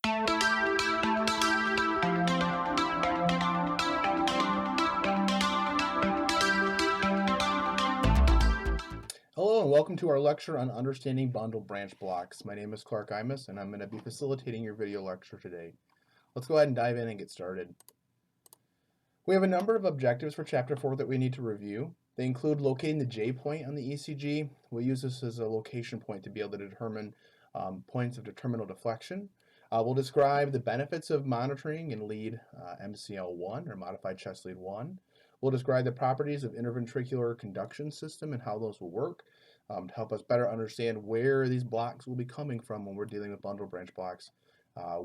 Hello and welcome to our lecture on understanding bundle branch blocks. My name is Clark Imus and I'm going to be facilitating your video lecture today. Let's go ahead and dive in and get started. We have a number of objectives for Chapter 4 that we need to review. They include locating the J point on the ECG. We'll use this as a location point to be able to determine points of determinal deflection. We'll describe the benefits of monitoring in lead MCL1 or modified chest lead 1. We'll describe the properties of interventricular conduction system and how those will work to help us better understand where these blocks will be coming from when we're dealing with bundle branch blocks,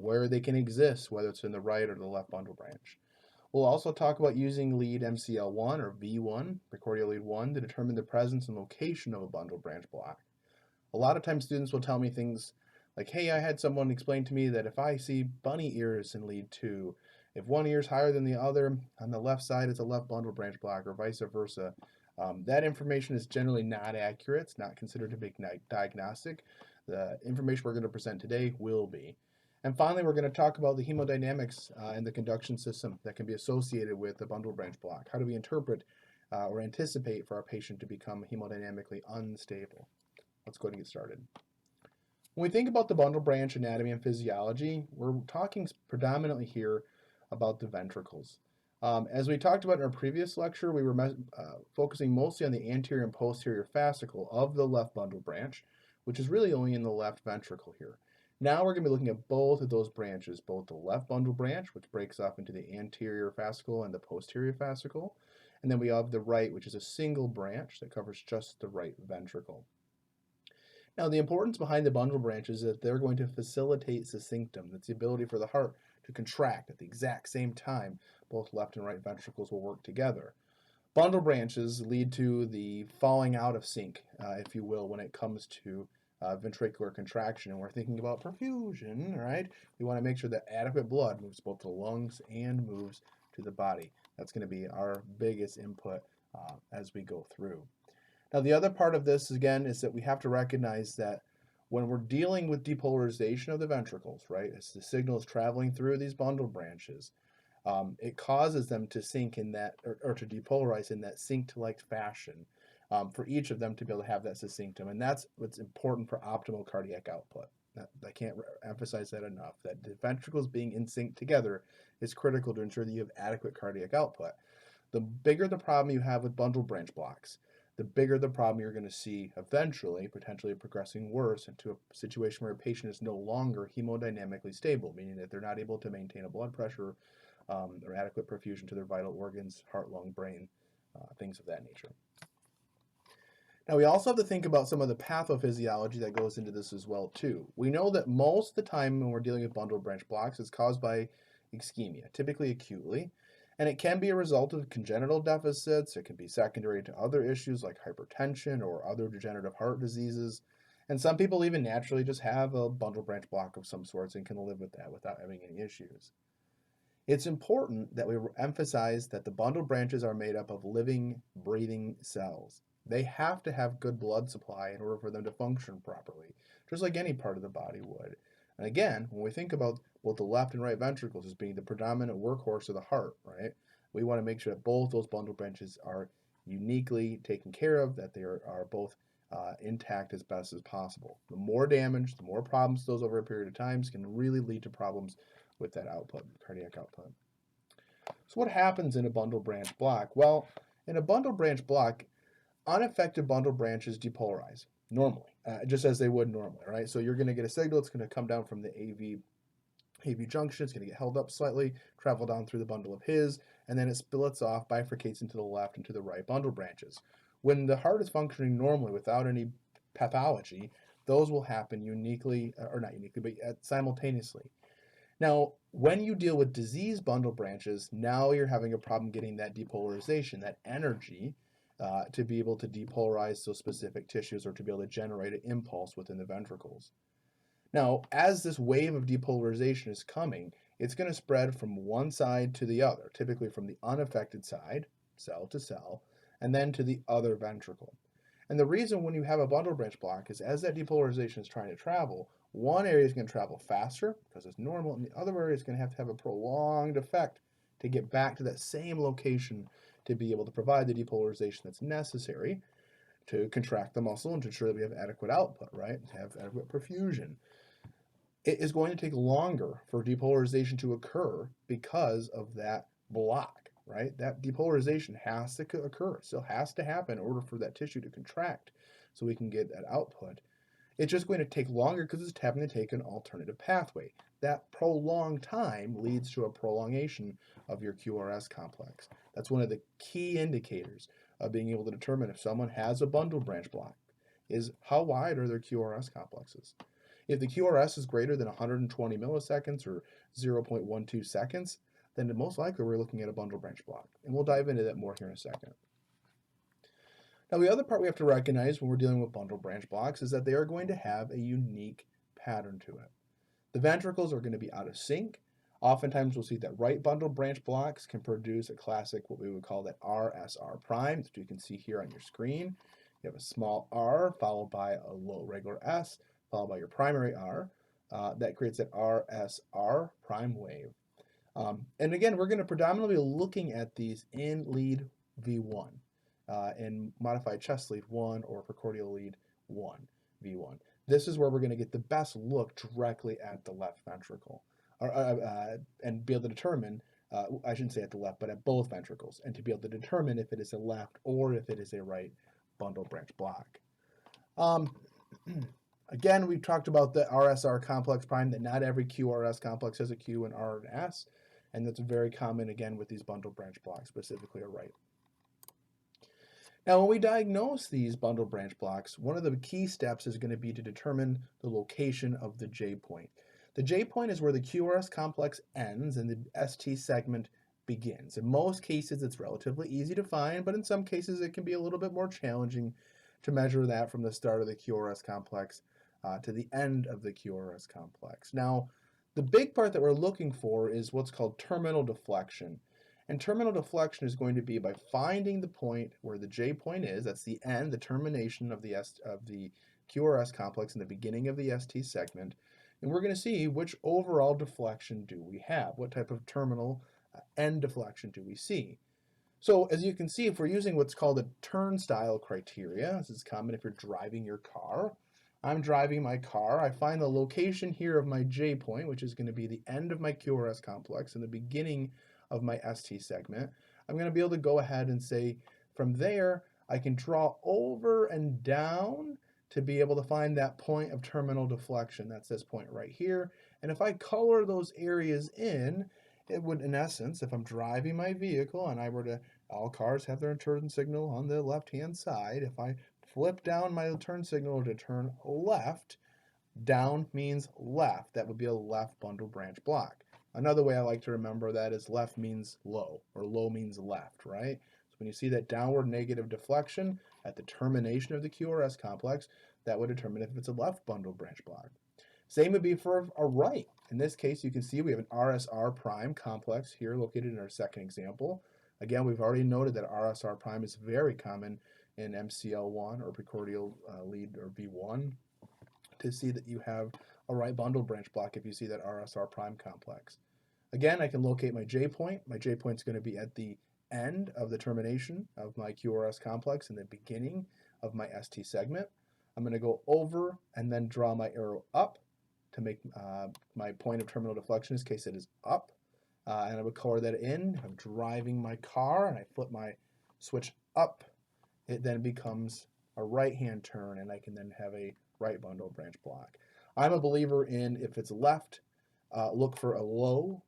where they can exist, whether it's in the right or the left bundle branch. We'll also talk about using lead MCL1 or V1, precordial lead 1, to determine the presence and location of a bundle branch block. A lot of times students will tell me things like, hey, I had someone explain to me that if I see bunny ears in lead 2, if one ear is higher than the other, on the left side it's a left bundle branch block or vice versa. That information is generally not accurate. It's not considered to be diagnostic. The information we're going to present today will be. And finally, we're going to talk about the hemodynamics and the conduction system that can be associated with the bundle branch block. How do we interpret or anticipate for our patient to become hemodynamically unstable? Let's go ahead and get started. When we think about the bundle branch anatomy and physiology, we're talking predominantly here about the ventricles. As we talked about in our previous lecture, we were focusing mostly on the anterior and posterior fascicle of the left bundle branch, which is really only in the left ventricle here. Now we're going to be looking at both of those branches, both the left bundle branch, which breaks off into the anterior fascicle and the posterior fascicle, and then we have the right, which is a single branch that covers just the right ventricle. Now, the importance behind the bundle branch is that they're going to facilitate succinctum. That's the ability for the heart to contract at the exact same time. Both left and right ventricles will work together. Bundle branches lead to the falling out of sync, if you will, when it comes to ventricular contraction. And we're thinking about perfusion, right? We want to make sure that adequate blood moves both to the lungs and moves to the body. That's going to be our biggest input as we go through. Now, the other part of this, again, is that we have to recognize that when we're dealing with depolarization of the ventricles, right, as the signal is traveling through these bundle branches, it causes them to sink in that, or to depolarize in that sync-like fashion for each of them to be able to have that succinctum. And that's what's important for optimal cardiac output. I can't emphasize that enough, that the ventricles being in sync together is critical to ensure that you have adequate cardiac output. The bigger the problem you have with bundle branch blocks, the bigger the problem you're going to see eventually, potentially progressing worse into a situation where a patient is no longer hemodynamically stable, meaning that they're not able to maintain a blood pressure or adequate perfusion to their vital organs, heart, lung, brain, things of that nature. Now, we also have to think about some of the pathophysiology that goes into this as well, too. We know that most of the time when we're dealing with bundle branch blocks, it's caused by ischemia, typically acutely. And it can be a result of congenital deficits. It can be secondary to other issues like hypertension or other degenerative heart diseases. And some people even naturally just have a bundle branch block of some sorts and can live with that without having any issues. It's important that we emphasize that the bundle branches are made up of living, breathing cells. They have to have good blood supply in order for them to function properly, just like any part of the body would. And again, when we think about both the left and right ventricles as being the predominant workhorse of the heart, right, we want to make sure that both those bundle branches are uniquely taken care of, that they are both intact as best as possible. The more damage, the more problems those over a period of time can really lead to problems with that output, cardiac output. So what happens in a bundle branch block? Well, in a bundle branch block, unaffected bundle branches depolarize normally, just as they would normally, right? So you're going to get a signal. It's going to come down from the AV junction. It's going to get held up slightly, travel down through the bundle of His, and then it splits off, bifurcates into the left and to the right bundle branches. When the heart is functioning normally without any pathology, those will happen uniquely, or not uniquely, but simultaneously. Now, when you deal with disease bundle branches, now you're having a problem getting that depolarization, that energy, to be able to depolarize those specific tissues or to be able to generate an impulse within the ventricles. Now, as this wave of depolarization is coming, it's going to spread from one side to the other, typically from the unaffected side, cell to cell, and then to the other ventricle. And the reason when you have a bundle branch block is as that depolarization is trying to travel, One area is going to travel faster because it's normal, and the other area is going to have a prolonged effect to get back to that same location to be able to provide the depolarization that's necessary to contract the muscle and to ensure that we have adequate output, right? To have adequate perfusion. It is going to take longer for depolarization to occur because of that block, right? That depolarization has to occur. It still has to happen in order for that tissue to contract so we can get that output. It's just going to take longer because it's having to take an alternative pathway. That prolonged time leads to a prolongation of your QRS complex. That's one of the key indicators of being able to determine if someone has a bundle branch block, is how wide are their QRS complexes. If the QRS is greater than 120 milliseconds or 0.12 seconds, then most likely we're looking at a bundle branch block. And we'll dive into that more here in a second. Now, the other part we have to recognize when we're dealing with bundle branch blocks is that they are going to have a unique pattern to it. The ventricles are going to be out of sync. Oftentimes we'll see that right bundle branch blocks can produce a classic, what we would call that RSR prime, that you can see here on your screen. You have a small R followed by a low regular S, followed by your primary R. That creates that RSR prime wave. And again, we're going to predominantly be looking at these in lead V1. In modified chest lead 1 or precordial lead 1, V1. This is where we're going to get the best look directly at the left ventricle, and be able to determine, I shouldn't say at the left, but at both ventricles, and to be able to determine if it is a left or if it is a right bundle branch block. Again, we've talked about the RSR complex prime, that not every QRS complex has a Q and R and S, and that's very common, again, with these bundle branch blocks, specifically a right. Now, when we diagnose these bundle branch blocks, one of the key steps is going to be to determine the location of the J point. The J point is where the QRS complex ends and the ST segment begins. In most cases, it's relatively easy to find, but in some cases, it can be a little bit more challenging to measure that from the start of the QRS complex to the end of the QRS complex. Now, the big part that we're looking for is what's called terminal deflection. And terminal deflection is going to be by finding the point where the J point is, that's the end, the termination of the QRS complex in the beginning of the ST segment. And we're going to see which overall deflection do we have, what type of terminal end deflection do we see. So as you can see, if we're using what's called a turnstile criteria, this is common if you're driving your car. I'm driving my car, I find the location here of my J point, which is going to be the end of my QRS complex and the beginning of my ST segment. I'm going to be able to go ahead and say from there I can draw over and down to be able to find that point of terminal deflection. That's this point right here. And if I color those areas in, it would, in essence, if I'm driving my vehicle and I were to, all cars have their turn signal on the left-hand side. If I flip down my turn signal to turn left, down means left. That would be a left bundle branch block. Another way I like to remember that is left means low, or low means left, right? So when you see that downward negative deflection at the termination of the QRS complex, that would determine if it's a left bundle branch block. Same would be for a right. In this case, you can see we have an RSR prime complex here located in our second example. Again, we've already noted that RSR prime is very common in MCL1 or precordial lead or V1 to see that you have a right bundle branch block if you see that RSR prime complex. Again, I can locate my J point. My J point is going to be at the end of the termination of my QRS complex and the beginning of my ST segment. I'm going to go over and then draw my arrow up to make my point of terminal deflection, in this case it is up. And I would color that in. I'm driving my car and I flip my switch up. It then becomes a right-hand turn and I can then have a right bundle branch block. I'm a believer in, if it's left, look for a low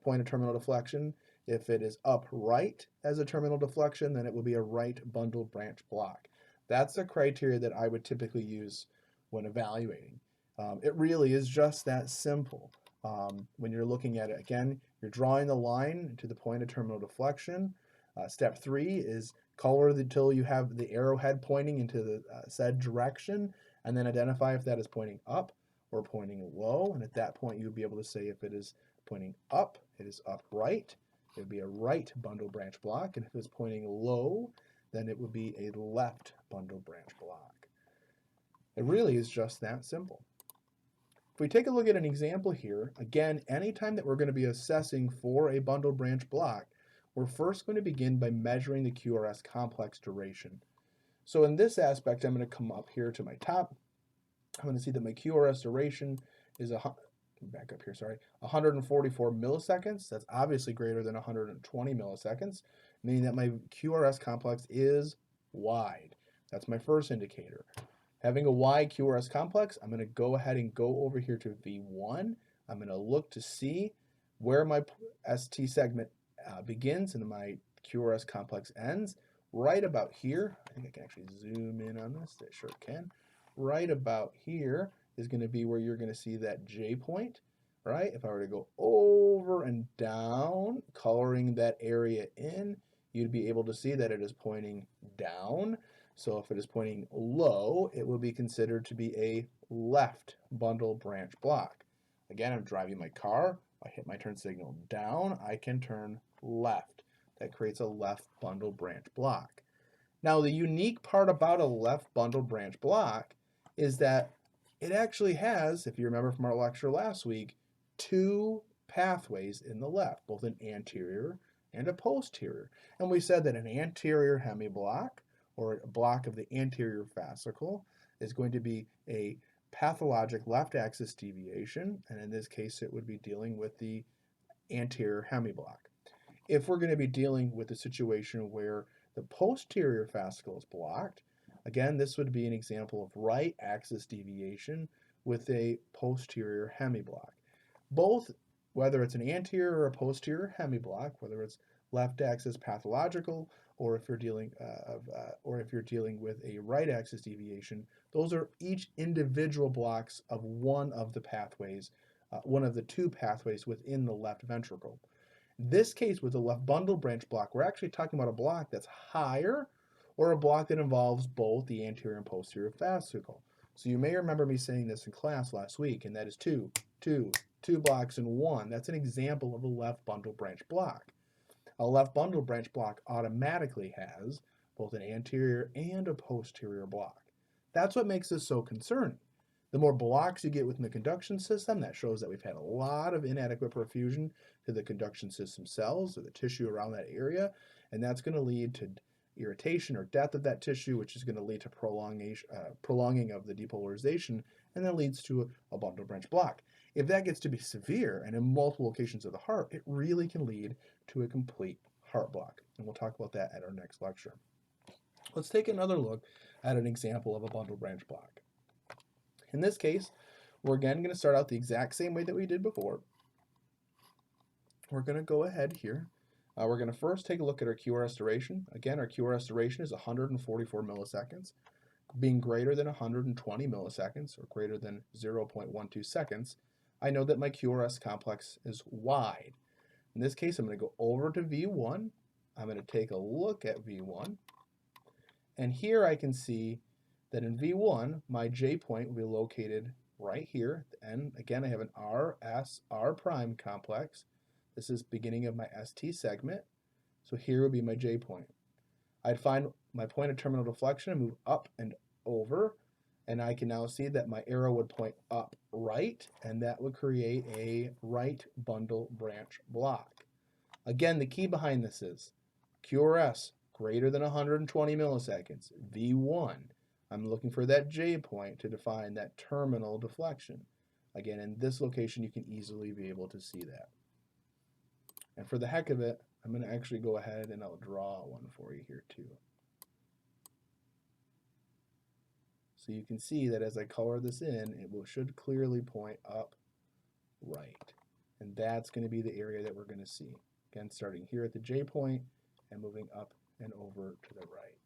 point of terminal deflection. If it is upright as a terminal deflection, then it will be a right bundle branch block. That's the criteria that I would typically use when evaluating. It really is just that simple. When you're looking at it, again, you're drawing the line to the point of terminal deflection. Step 3 is color until you have the arrowhead pointing into the said direction, and then identify if that is pointing up or pointing low. And at that point, you'll be able to say if it is pointing up, it is upright. It would be a right bundle branch block. And if it's pointing low, then it would be a left bundle branch block. It really is just that simple. If we take a look at an example here, again, anytime that we're going to be assessing for a bundle branch block, we're first going to begin by measuring the QRS complex duration. So in this aspect, I'm going to come up here to my top. I'm going to see that my QRS duration is back up here, sorry, 144 milliseconds. That's obviously greater than 120 milliseconds, meaning that my QRS complex is wide. That's my first indicator. Having a wide QRS complex, I'm going to go ahead and go over here to V1. I'm going to look to see where my ST segment begins and my QRS complex ends. Right about here, I think I can actually zoom in on this, I sure can. Right about here is going to be where you're going to see that J point, right? If I were to go over and down, coloring that area in, you'd be able to see that it is pointing down. So if it is pointing low, it will be considered to be a left bundle branch block. Again, I'm driving my car. I hit my turn signal down, I can turn left. That creates a left bundle branch block. Now, the unique part about a left bundle branch block is that it actually has, if you remember from our lecture last week, two pathways in the left, both an anterior and a posterior. And we said that an anterior hemiblock, or a block of the anterior fascicle, is going to be a pathologic left axis deviation, and in this case it would be dealing with the anterior hemiblock. If we're going to be dealing with a situation where the posterior fascicle is blocked, again, this would be an example of right axis deviation with a posterior hemiblock. Both, whether it's an anterior or a posterior hemiblock, whether it's left axis pathological or if you're dealing with a right axis deviation, those are each individual blocks of one of the pathways, one of the two pathways within the left ventricle. In this case, with the left bundle branch block, we're actually talking about a block that's higher or a block that involves both the anterior and posterior fascicle. So you may remember me saying this in class last week, and that is two blocks in one. That's an example of a left bundle branch block. A left bundle branch block automatically has both an anterior and a posterior block. That's what makes this so concerning. The more blocks you get within the conduction system, that shows that we've had a lot of inadequate perfusion to the conduction system cells or the tissue around that area, and that's going to lead to irritation or death of that tissue, which is going to lead to prolonging of the depolarization, and that leads to a bundle branch block. If that gets to be severe and in multiple locations of the heart, it really can lead to a complete heart block, and we'll talk about that at our next lecture. Let's take another look at an example of a bundle branch block. In this case, we're again going to start out the exact same way that we did before. We're going to go ahead here. We're going to first take a look at our QRS duration. Again, our QRS duration is 144 milliseconds. Being greater than 120 milliseconds, or greater than 0.12 seconds, I know that my QRS complex is wide. In this case, I'm going to go over to V1. I'm going to take a look at V1. And here I can see that in V1, my J point will be located right here. And again, I have an R prime complex. This is beginning of my ST segment. So here would be my J point. I'd find my point of terminal deflection and move up and over. And I can now see that my arrow would point up right, and that would create a right bundle branch block. Again, the key behind this is QRS greater than 120 milliseconds, V1. I'm looking for that J point to define that terminal deflection. Again, in this location, you can easily be able to see that. And for the heck of it, I'm going to actually go ahead and I'll draw one for you here too. So you can see that as I color this in, it should clearly point up right. And that's going to be the area that we're going to see. Again, starting here at the J point and moving up and over to the right.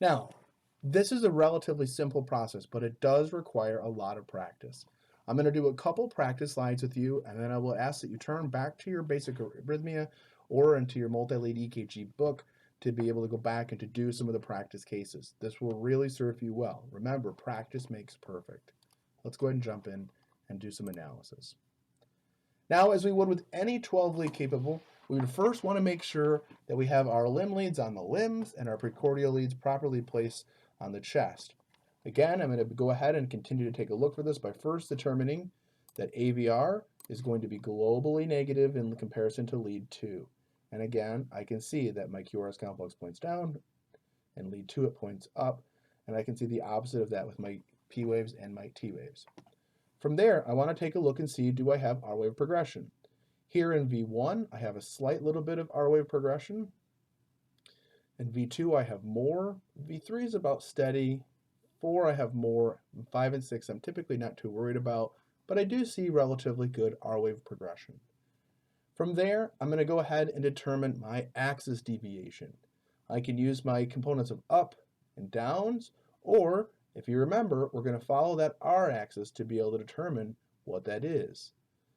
Now, this is a relatively simple process, but it does require a lot of practice. I'm going to do a couple practice slides with you, and then I will ask that you turn back to your basic arrhythmia or into your multi-lead EKG book to be able to go back and to do some of the practice cases. This will really serve you well. Remember, practice makes perfect. Let's go ahead and jump in and do some analysis. Now, as we would with any 12-lead capable We would first want to make sure that we have our limb leads on the limbs and our precordial leads properly placed on the chest. Again, I'm going to go ahead and continue to take a look for this by first determining that AVR is going to be globally negative in comparison to lead 2. And again, I can see that my QRS complex points down and lead 2 it points up, and I can see the opposite of that with my P waves and my T waves. From there, I want to take a look and see, do I have R wave progression? Here in V1, I have a slight little bit of R wave progression. In V2, I have more. V3 is about steady. 4, I have more. 5 and 6, I'm typically not too worried about, but I do see relatively good R wave progression. From there, I'm going to go ahead and determine my axis deviation. I can use my components of up and downs, or if you remember, we're going to follow that R axis to be able to determine what that is.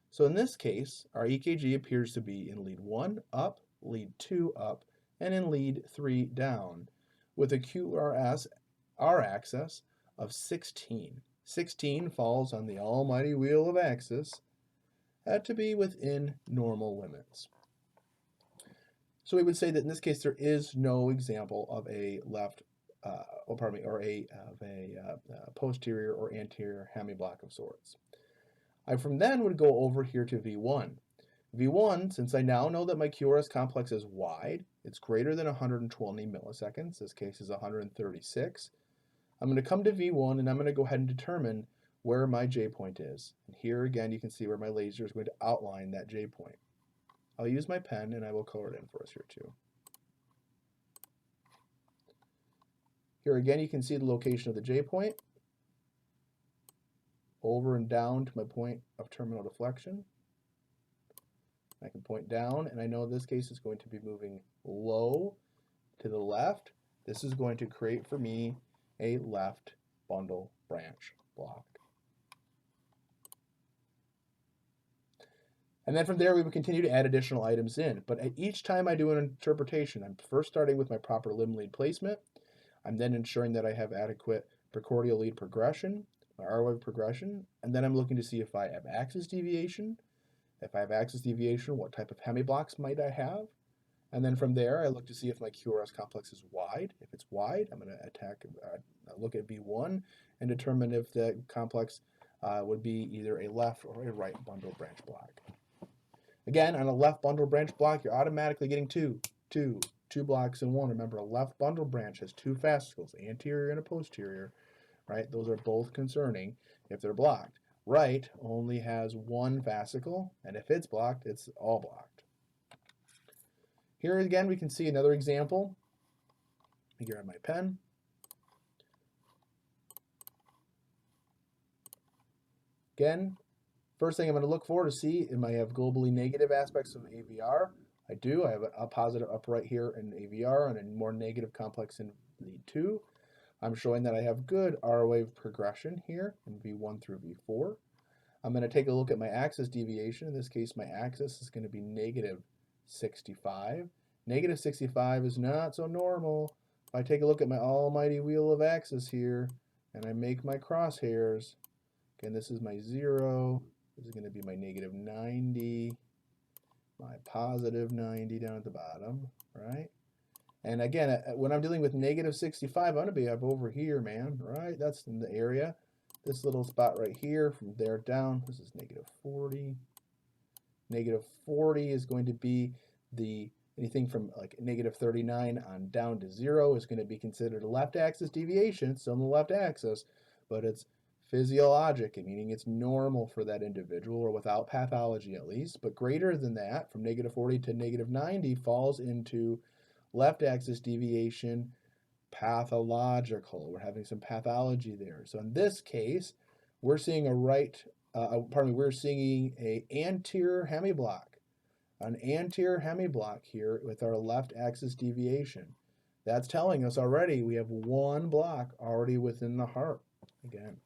So in this case, our EKG appears to be in lead 1 up, lead 2 up, and in lead 3 down, with a QRS R axis of 16. 16 falls on the almighty wheel of axis to be within normal limits. So we would say that in this case there is no example of a left, posterior or anterior hemiblock of sorts. I from then would go over here to V1. V1, since I now know that my QRS complex is wide, it's greater than 120 milliseconds, this case is 136, I'm going to come to V1 and I'm going to go ahead and determine where my J point is. And here again you can see where my laser is going to outline that J point. I'll use my pen and I will color it in for us here too. Here again you can see the location of the J point, over and down to my point of terminal deflection. I can point down, and I know in this case it's going to be moving low to the left. This is going to create for me a left bundle branch block. And then from there we would continue to add additional items in. But at each time I do an interpretation, I'm first starting with my proper limb lead placement. I'm then ensuring that I have adequate precordial lead progression, my R wave progression, and then I'm looking to see if I have axis deviation. If I have axis deviation, what type of hemiblocks might I have? And then from there, I look to see if my QRS complex is wide. If it's wide, I'm going to look at V1 and determine if the complex would be either a left or a right bundle branch block. Again, on a left bundle branch block, you're automatically getting two blocks in one. Remember, a left bundle branch has 2 fascicles, anterior and a posterior, right? Those are both concerning if they're blocked. Right only has 1 fascicle, and if it's blocked, it's all blocked. Here again, we can see another example. Here on my pen. Again, first thing I'm going to look for to see, am I have globally negative aspects of AVR? I do. I have a positive up right here in AVR and a more negative complex in lead 2. I'm showing that I have good R wave progression here in V1 through V4. I'm going to take a look at my axis deviation. In this case, my axis is going to be negative 65. Negative 65 is not so normal. If I take a look at my almighty wheel of axis here and I make my crosshairs, again, this is my 0. This is going to be my negative 90, my positive 90 down at the bottom, right? And again, when I'm dealing with negative 65, I'm going to be up over here, man, right? That's in the area. This little spot right here, from there down, this is negative 40. Negative 40 is going to be anything from like negative 39 on down to 0 is going to be considered a left axis deviation. It's still on the left axis, but it's physiologic, meaning it's normal for that individual, or without pathology at least. But greater than that, from negative 40 to negative 90, falls into left axis deviation, pathological. We're having some pathology there. So in this case, we're seeing we're seeing a anterior hemiblock. An anterior hemiblock here with our left axis deviation. That's telling us already we have 1 block already within the heart. Again,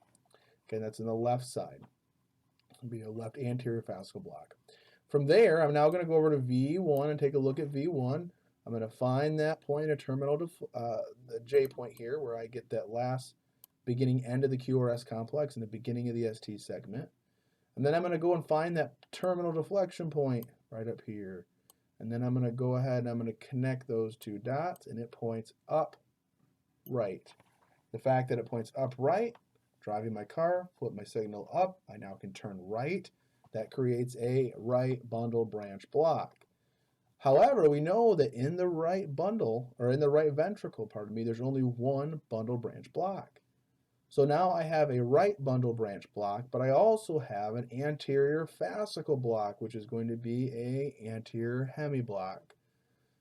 that's in the left side. It'll be a left anterior fascicle block. From there, I'm now going to go over to V1 and take a look at V1. I'm going to find that point of terminal, the J point here, where I get that last beginning end of the QRS complex and the beginning of the ST segment. And then I'm going to go and find that terminal deflection point right up here. And then I'm going to go ahead and I'm going to connect those two dots, and it points up right. The fact that it points up right, driving my car, flip my signal up, I now can turn right. That creates a right bundle branch block. However, we know that in the right bundle, or in the right ventricle, pardon me, there's only one bundle branch block. So now I have a right bundle branch block, but I also have an anterior fascicle block, which is going to be a anterior hemiblock.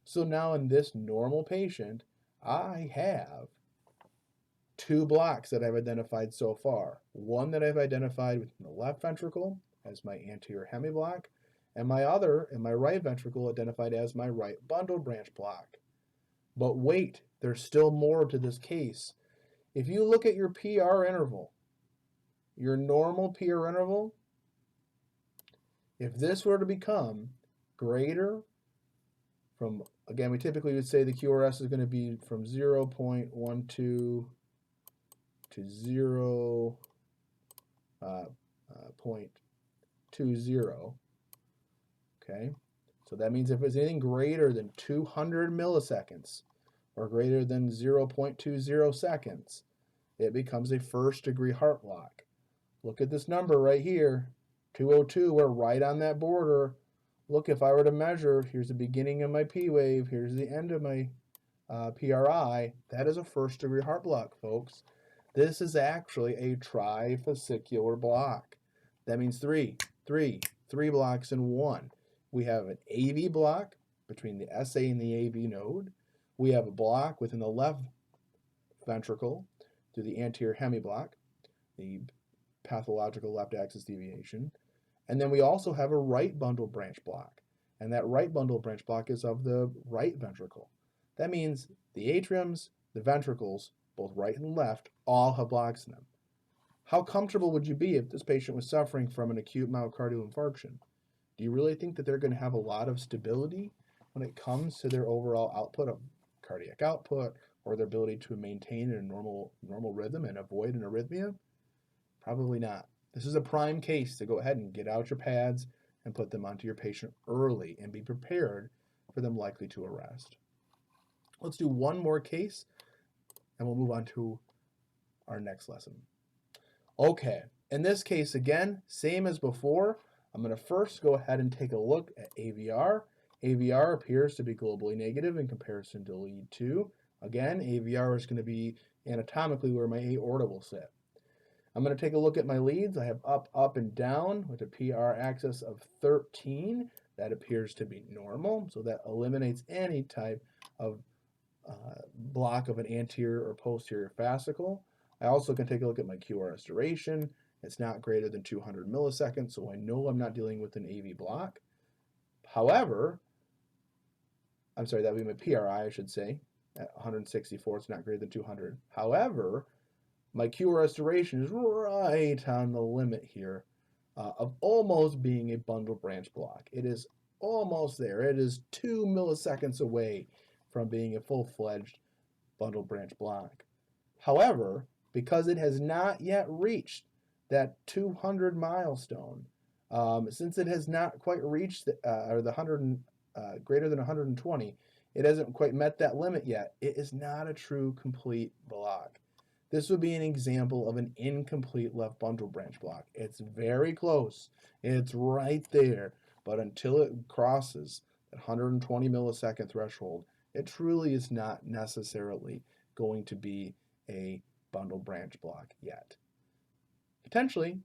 So now in this normal patient, I have two blocks that I've identified so far. One that I've identified within the left ventricle as my anterior hemiblock, and my other in my right ventricle identified as my right bundle branch block. But wait, there's still more to this case. If you look at your PR interval, your normal PR interval, if this were to become greater from, again, we typically would say the QRS is going to be from 0.12 to 0.20. Okay, so that means if it's anything greater than 200 milliseconds or greater than 0.20 seconds, it becomes a first degree heart block. Look at this number right here, 202. We're right on that border. Look, if I were to measure, here's the beginning of my P wave, here's the end of my PRI. That is a first degree heart block, folks. This is actually a trifascicular block. That means three blocks in one. We have an AV block between the SA and the AV node. We have a block within the left ventricle through the anterior hemiblock, the pathological left axis deviation. And then we also have a right bundle branch block. And that right bundle branch block is of the right ventricle. That means the atriums, the ventricles, both right and left, all have blocks in them. How comfortable would you be if this patient was suffering from an acute myocardial infarction? Do you really think that they're going to have a lot of stability when it comes to their overall output of cardiac output or their ability to maintain a normal rhythm and avoid an arrhythmia? Probably not. This is a prime case to go ahead and get out your pads and put them onto your patient early and be prepared for them likely to arrest. Let's do one more case and we'll move on to our next lesson. Okay, in this case again, same as before, I'm going to first go ahead and take a look at AVR. AVR appears to be globally negative in comparison to lead 2. Again, AVR is going to be anatomically where my aorta will sit. I'm going to take a look at my leads. I have up, up, and down with a PR axis of 13. That appears to be normal, so that eliminates any type of block of an anterior or posterior fascicle. I also can take a look at my QRS duration. It's not greater than 200 milliseconds, so I know I'm not dealing with an AV block. However, I'm sorry, that would be my PRI, I should say, at 164. It's not greater than 200. However, my QRS duration is right on the limit here of almost being a bundle branch block. It is almost there. It is 2 milliseconds away from being a full-fledged bundle branch block. However, because it has not yet reached that 200 milestone, since it has not quite reached the 100 greater than 120, it hasn't quite met that limit yet. It is not a true complete block. This would be an example of an incomplete left bundle branch block. It's very close. It's right there. But until it crosses that 120 millisecond threshold, it truly is not necessarily going to be a bundle branch block yet. Potentially,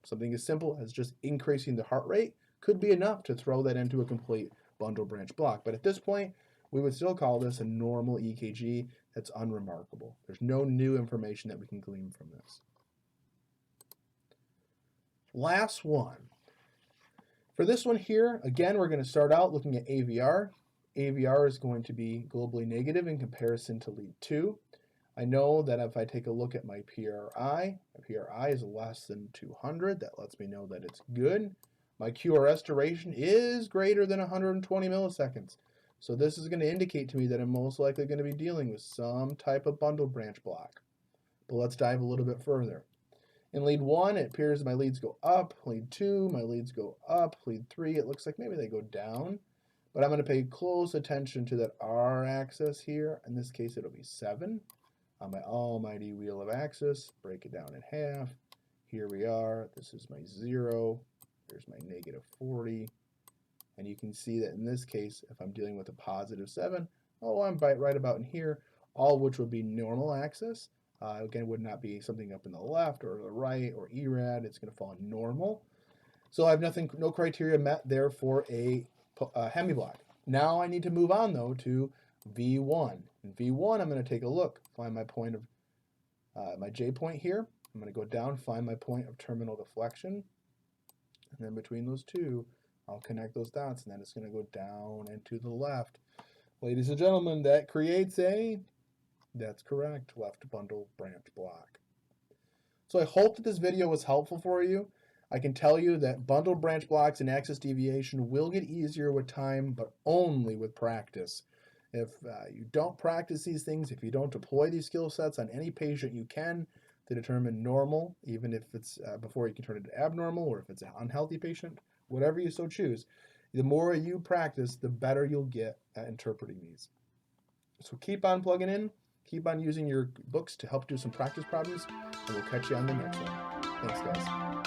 something as simple as just increasing the heart rate could be enough to throw that into a complete bundle branch block. But at this point, we would still call this a normal EKG that's unremarkable. There's no new information that we can glean from this. Last one. For this one here, again, we're going to start out looking at AVR. AVR is going to be globally negative in comparison to lead 2. I know that if I take a look at my PRI is less than 200. That lets me know that it's good. My QRS duration is greater than 120 milliseconds. So this is going to indicate to me that I'm most likely going to be dealing with some type of bundle branch block. But let's dive a little bit further. In lead 1, it appears my leads go up. Lead 2, my leads go up. Lead 3, it looks like maybe they go down. but I'm going to pay close attention to that R axis here. In this case, it'll be 7 on my almighty wheel of axis. Break it down in half. Here we are. This is my 0. There's my negative 40. And you can see that in this case, if I'm dealing with a positive 7, I'm right about in here, all which would be normal axis. Again, would not be something up in the left or the right or ERAD. It's going to fall in normal. So I have no criteria met there for a hemiblock. Now I need to move on, though, to V1. In V1, I'm going to take a look, find my point of my J point here. I'm going to go down, find my point of terminal deflection. And then between those two, I'll connect those dots, and then it's going to go down and to the left. Ladies and gentlemen, that creates that's correct, left bundle branch block. So I hope that this video was helpful for you. I can tell you that bundle branch blocks and axis deviation will get easier with time, but only with practice. If you don't practice these things, if you don't deploy these skill sets on any patient you can to determine normal, even if it's before you can turn it to abnormal, or if it's an unhealthy patient, whatever you so choose, the more you practice, the better you'll get at interpreting these. So keep on plugging in, keep on using your books to help do some practice problems, and we'll catch you on the next one. Thanks, guys.